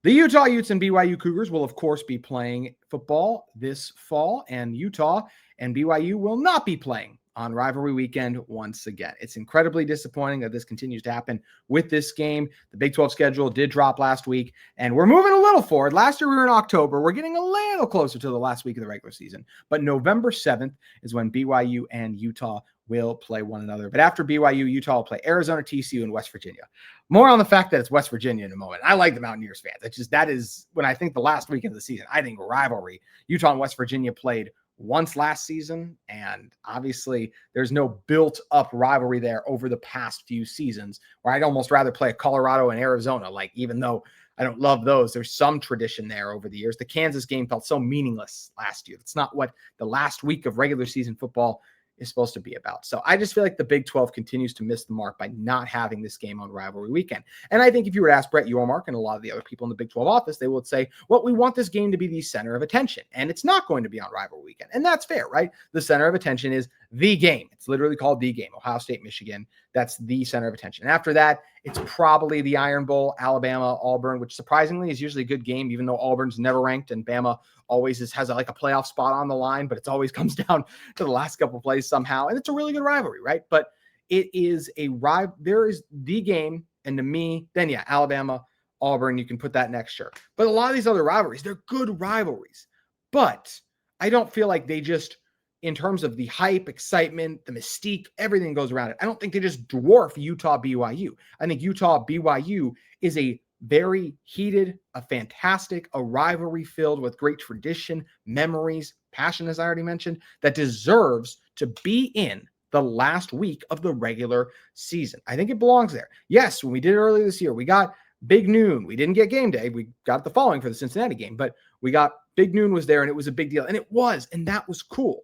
The Utah Utes and BYU Cougars will, of course, be playing football this fall, and Utah and BYU will not be playing on rivalry weekend once again. It's incredibly disappointing that this continues to happen with this game. The Big 12 schedule did drop last week, and we're moving a little forward. Last year we were in October. We're getting a little closer to the last week of the regular season, but November 7th is when BYU and Utah will play one another. But after BYU, Utah will play Arizona, TCU, and West Virginia. More on the fact that it's West Virginia in a moment. I like the Mountaineers fans. It's just, that is when I think the last week of the season, I think rivalry. Utah and West Virginia played once last season, and obviously there's no built-up rivalry there over the past few seasons, where I'd almost rather play a Colorado and Arizona. Like, even though I don't love those, there's some tradition there over the years. The Kansas game felt so meaningless last year. It's not what the last week of regular season football is supposed to be about. So I just feel like the Big 12 continues to miss the mark by not having this game on rivalry weekend. And I think if you were to ask Brett Yormark and a lot of the other people in the Big 12 office, they would say, well, we want this game to be the center of attention, and it's not going to be on rivalry weekend. And that's fair, right? The center of attention is the game. It's literally called the game. Ohio State, Michigan. That's the center of attention. And after that, it's probably the Iron Bowl, Alabama, Auburn, which surprisingly is usually a good game, even though Auburn's never ranked and Bama always has a playoff spot on the line, but it always comes down to the last couple of plays somehow. And it's a really good rivalry, right? But it is there is the game. And to me, then yeah, Alabama, Auburn, you can put that next, sure. But a lot of these other rivalries, they're good rivalries. But I don't feel like they just, in terms of the hype, excitement, the mystique, everything goes around it, I don't think they just dwarf Utah BYU. I think Utah BYU is a very heated, a fantastic, a rivalry filled with great tradition, memories, passion, as I already mentioned, that deserves to be in the last week of the regular season. I think it belongs there. Yes, when we did it earlier this year, we got Big Noon. We didn't get game day. We got the following for the Cincinnati game, but we got Big Noon was there, and it was a big deal, and it was, and that was cool.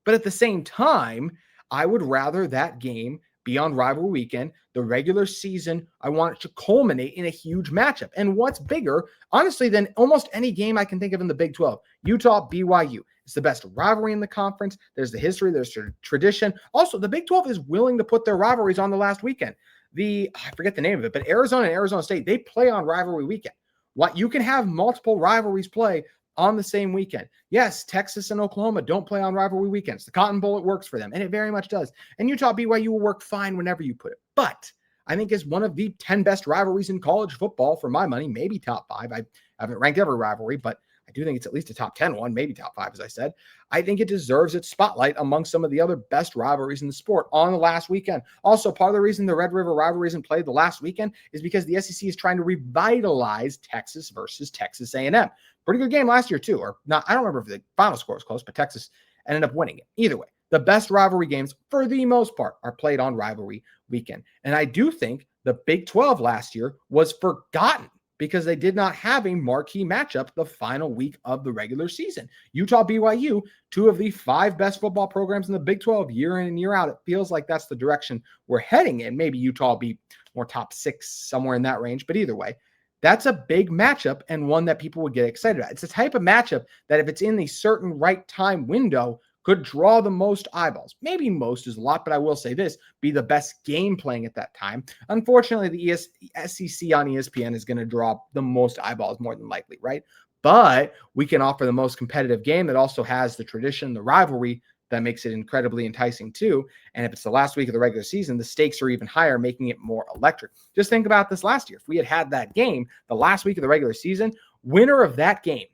But at the same time, I would rather that game be on rivalry weekend. The regular season, I want it to culminate in a huge matchup. And what's bigger, honestly, than almost any game I can think of in the Big 12? Utah, BYU. It's the best rivalry in the conference. There's the history, there's tradition. Also, the Big 12 is willing to put their rivalries on the last weekend. I forget the name of it, but Arizona and Arizona State, they play on rivalry weekend. What you can have multiple rivalries play on the same weekend. Yes, Texas and Oklahoma don't play on rivalry weekends. The Cotton Bowl, it works for them, and it very much does. And Utah BYU will work fine whenever you put it. But I think it's one of the 10 best rivalries in college football for my money, maybe top 5. I haven't ranked every rivalry, but I do think it's at least a top 10 one, maybe top 5, as I said. I think it deserves its spotlight among some of the other best rivalries in the sport on the last weekend. Also, part of the reason the Red River rivalry isn't played the last weekend is because the SEC is trying to revitalize Texas versus Texas A&M. Pretty good game last year, too. Or not, I don't remember if the final score was close, but Texas ended up winning it. Either way, the best rivalry games, for the most part, are played on rivalry weekend. And I do think the Big 12 last year was forgotten because they did not have a marquee matchup the final week of the regular season. Utah BYU, 2 of the 5 best football programs in the Big 12 year in and year out. It feels like that's the direction we're heading in. Maybe Utah will be more top 6, somewhere in that range. But either way, that's a big matchup and one that people would get excited about. It's a type of matchup that if it's in the certain right time window, could draw the most eyeballs. Maybe most is a lot, but I will say this, be the best game playing at that time. Unfortunately, the SEC on ESPN is going to draw the most eyeballs more than likely, right? But we can offer the most competitive game that also has the tradition, the rivalry that makes it incredibly enticing too. And if it's the last week of the regular season, the stakes are even higher, making it more electric. Just think about this last year. If we had that game the last week of the regular season, winner of that game,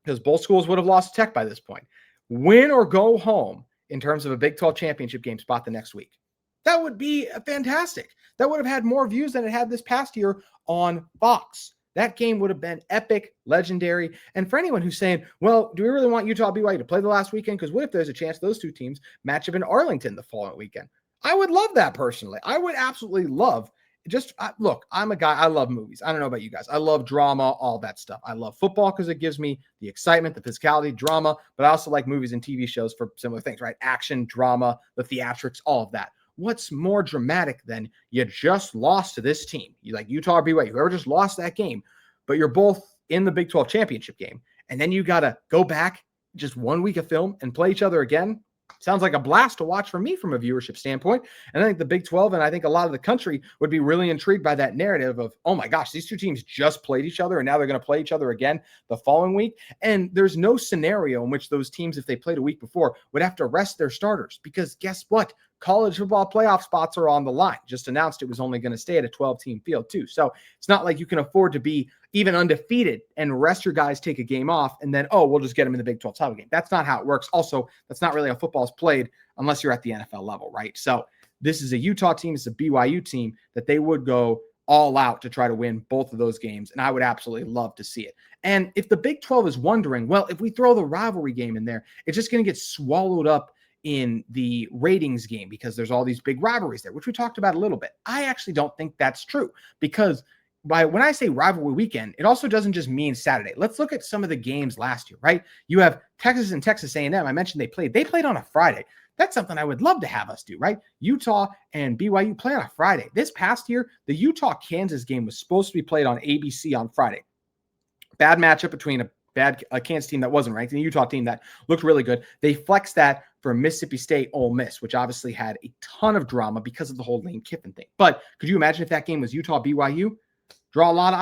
because both schools would have lost Tech by this point, win or go home in terms of a Big 12 championship game spot the next week. That would be fantastic. That would have had more views than it had this past year on Fox. That game would have been epic, legendary. And for anyone who's saying, well, do we really want Utah BYU to play the last weekend? Because what if there's a chance those two teams match up in Arlington the following weekend? I would love that personally. I would absolutely love look, I'm a guy, I love movies. I don't know about you guys. I love drama, all that stuff. I love football because it gives me the excitement, the physicality, drama, but I also like movies and TV shows for similar things, right? Action, drama, the theatrics, all of that. What's more dramatic than you just lost to this team? You like Utah or BYU, whoever just lost that game, but you're both in the Big 12 championship game. And then you got to go back just 1 week of film and play each other again. Sounds like a blast to watch for me from a viewership standpoint. And I think the Big 12 and I think a lot of the country would be really intrigued by that narrative of, oh my gosh, these two teams just played each other and now they're going to play each other again the following week. And there's no scenario in which those teams, if they played a week before, would have to rest their starters, because guess what? College football playoff spots are on the line. Just announced it was only going to stay at a 12-team field too. So it's not like you can afford to be even undefeated and rest your guys, take a game off, and then, oh, we'll just get them in the Big 12 title game. That's not how it works. Also, that's not really how football's played unless you're at the NFL level, right? So this is a Utah team. It's a BYU team that they would go all out to try to win both of those games, and I would absolutely love to see it. And if the Big 12 is wondering, well, if we throw the rivalry game in there, it's just going to get swallowed up in the ratings game because there's all these big rivalries there, which we talked about a little bit. I actually don't think that's true, because when I say rivalry weekend, it also doesn't just mean Saturday. Let's look at some of the games last year, right? You have Texas and Texas A&M. I mentioned they played on a Friday. That's something I would love to have us do, right? Utah and BYU play on a Friday. This past year, the Utah-Kansas game was supposed to be played on ABC on Friday. Bad matchup between a Kansas team that wasn't ranked and a Utah team that looked really good. They flexed that for Mississippi State Ole Miss, which obviously had a ton of drama because of the whole Lane Kiffin thing. But could you imagine if that game was Utah-BYU? Draw a lot of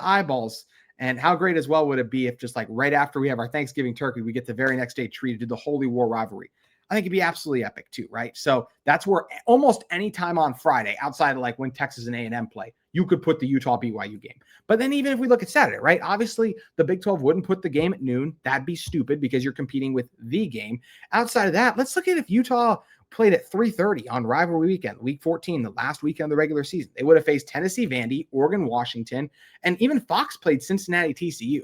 eyeballs. And how great as well would it be if just like right after we have our Thanksgiving turkey, we get the very next day treated to the Holy War rivalry. I think it'd be absolutely epic too, right? So that's where almost any time on Friday, outside of like when Texas and A&M play, you could put the Utah-BYU game. But then even if we look at Saturday, right? Obviously, the Big 12 wouldn't put the game at noon. That'd be stupid because you're competing with the game. Outside of that, let's look at if Utah played at 3:30 on rivalry weekend, week 14, the last weekend of the regular season. They would have faced Tennessee, Vandy, Oregon, Washington, and even Fox played Cincinnati, TCU.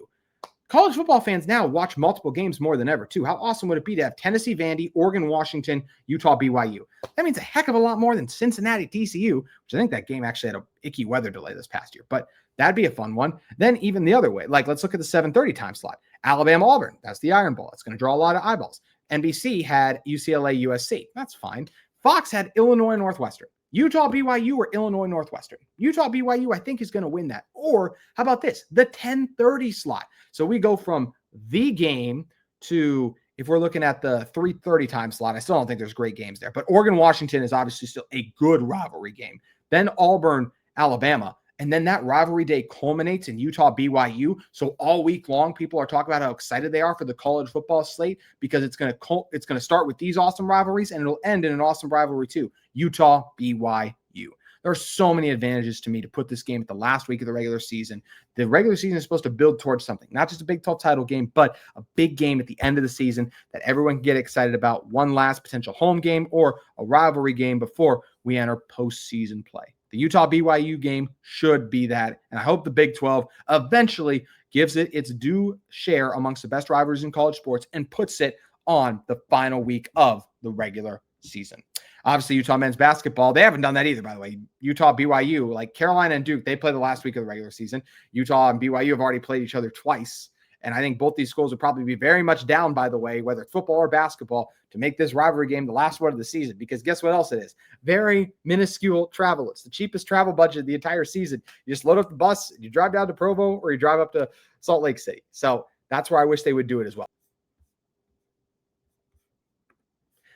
College football fans now watch multiple games more than ever, too. How awesome would it be to have Tennessee, Vandy, Oregon, Washington, Utah, BYU? That means a heck of a lot more than Cincinnati, TCU, which I think that game actually had a icky weather delay this past year, but that'd be a fun one. Then even the other way, like let's look at the 7:30 time slot. Alabama, Auburn, that's the Iron Bowl. It's going to draw a lot of eyeballs. NBC had UCLA, USC. That's fine. Fox had Illinois, Northwestern. Utah, BYU, or Illinois, Northwestern. Utah, BYU, I think, is going to win that. Or how about this? The 10:30 slot. So we go from the game to, if we're looking at the 3:30 time slot, I still don't think there's great games there. But Oregon, Washington is obviously still a good rivalry game. Then Auburn, Alabama. And then that rivalry day culminates in Utah, BYU. So all week long, people are talking about how excited they are for the college football slate because it's going to start with these awesome rivalries and it'll end in an awesome rivalry too. Utah, BYU. There are so many advantages to me to put this game at the last week of the regular season. The regular season is supposed to build towards something, not just a Big 12 title game, but a big game at the end of the season that everyone can get excited about. One last potential home game or a rivalry game before we enter postseason play. The Utah-BYU game should be that, and I hope the Big 12 eventually gives it its due share amongst the best rivalries in college sports and puts it on the final week of the regular season. Obviously, Utah men's basketball, they haven't done that either, by the way. Utah, BYU, like Carolina and Duke, they play the last week of the regular season. Utah and BYU have already played each other twice. And I think both these schools would probably be very much down, by the way, whether it's football or basketball, to make this rivalry game the last one of the season. Because guess what else it is? Very minuscule travel. It's the cheapest travel budget of the entire season. You just load up the bus, you drive down to Provo, or you drive up to Salt Lake City. So that's where I wish they would do it as well.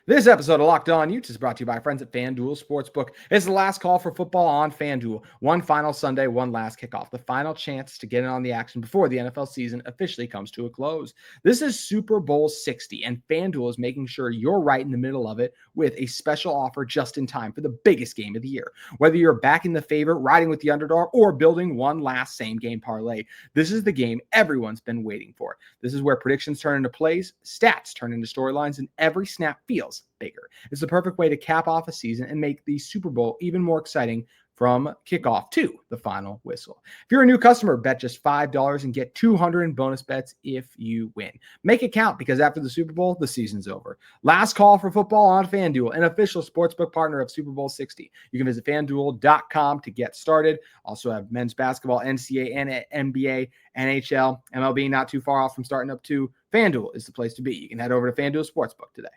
This episode of Locked On Utes is brought to you by our friends at FanDuel Sportsbook. It's the last call for football on FanDuel. One final Sunday, one last kickoff. The final chance to get in on the action before the NFL season officially comes to a close. This is Super Bowl 60, and FanDuel is making sure you're right in the middle of it with a special offer just in time for the biggest game of the year. Whether you're backing the favorite, riding with the underdog, or building one last same-game parlay, this is the game everyone's been waiting for. This is where predictions turn into plays, stats turn into storylines, and every snap feels bigger. It's the perfect way to cap off a season and make the Super Bowl even more exciting from kickoff to the final whistle. If you're a new customer, bet just $5 and get 200 in bonus bets if you win. Make it count because after the Super Bowl, the season's over. Last call for football on FanDuel, an official sportsbook partner of Super Bowl 60. You can visit FanDuel.com to get started. Also have men's basketball, NCAA, NBA, NHL, MLB not too far off from starting up too. FanDuel is the place to be. You can head over to FanDuel Sportsbook today.